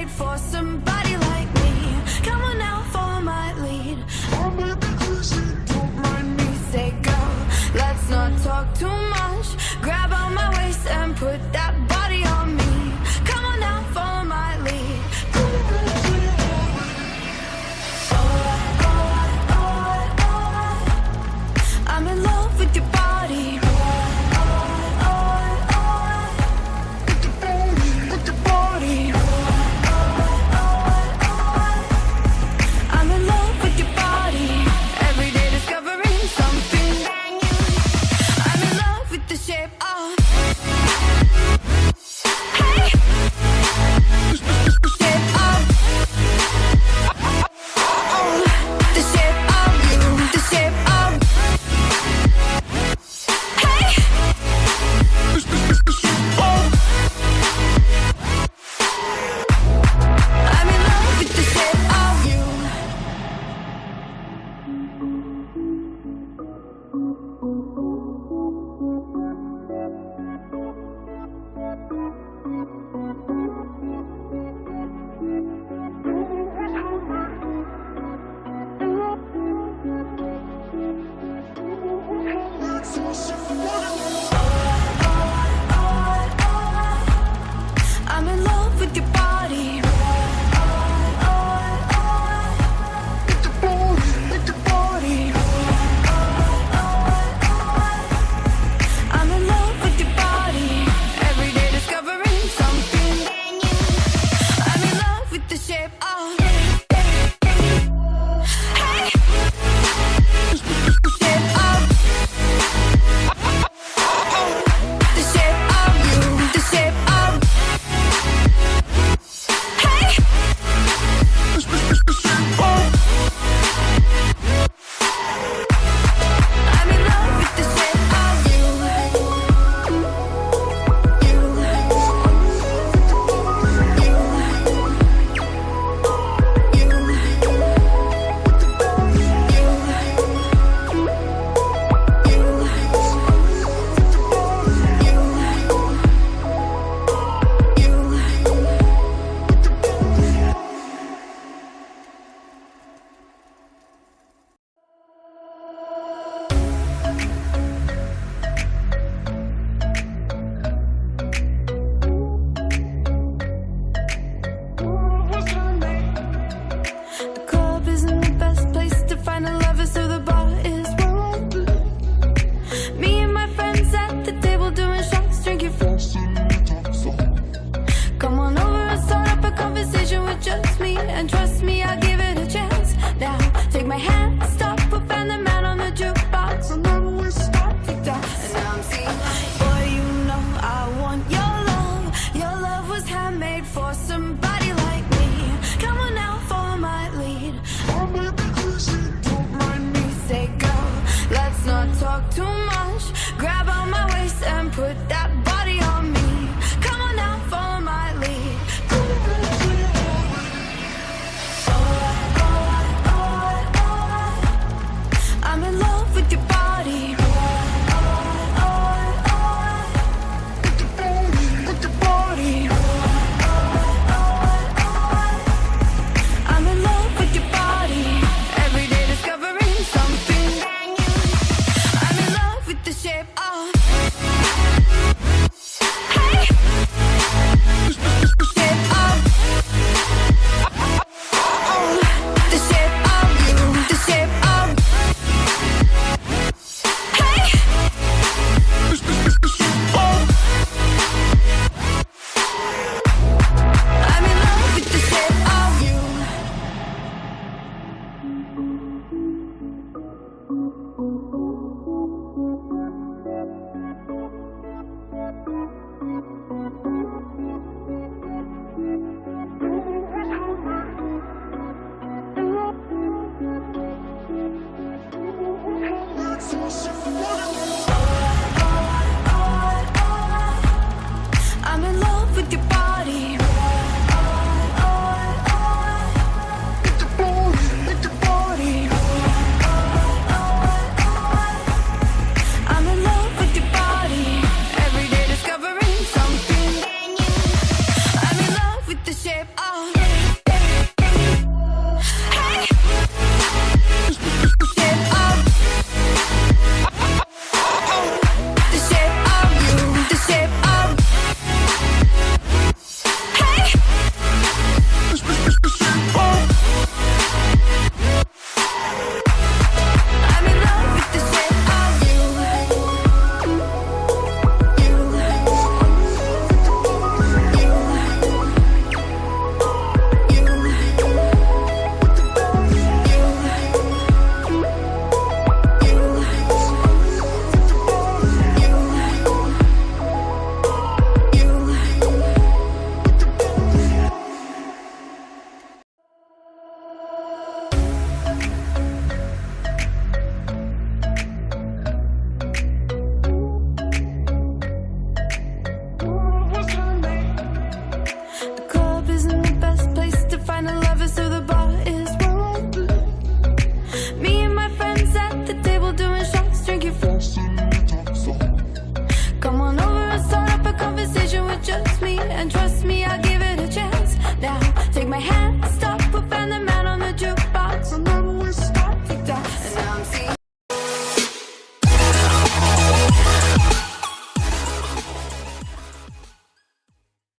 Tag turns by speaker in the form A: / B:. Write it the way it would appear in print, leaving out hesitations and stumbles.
A: made for somebody like me. Come on now, follow my lead. I might be crazy, don't mind me. Say, girl, let's not talk too much. Grab on my waist and put that body on me. Come on now, follow my lead. I'm in love with your body. With your body. I'm in love with your body. Every day discovering something brand new. I'm in love with the shape of. Hey. The shape of. The shape of you. The shape of. Hey. I'm in love with the shape of you. I'm in love with your body. With your body. I'm in love with your body. Every day discovering something brand new. I'm in love with the shape of. Hey. The shape of. The shape of you. The shape of. Hey. I'm in love with the shape of you. You. The club isn't the best place to find a lover, so the bar is where I'll be. Me and my friends at the table doing shots, drinking fast. Come on over and start up a conversation with just me, and trust me, I'll give it a chance. Now, take my hand, stop, we'll find the man on the jukebox, and then we start to dance. And now I'm singing, boy, you know I want your love. Your love was handmade for somebody like me. Come on now, follow my lead. I might be crazy, don't mind me. Say, girl, let's not talk too much. Grab on my waist and put that body on me. Come on now, follow my lead. I'm in love with your body. With your body. I'm in love with your body. Every day discovering something brand new. I'm in love with the shape of. Hey. The shape of. The shape of you. The shape of. Hey. I'm in love with the shape of you. What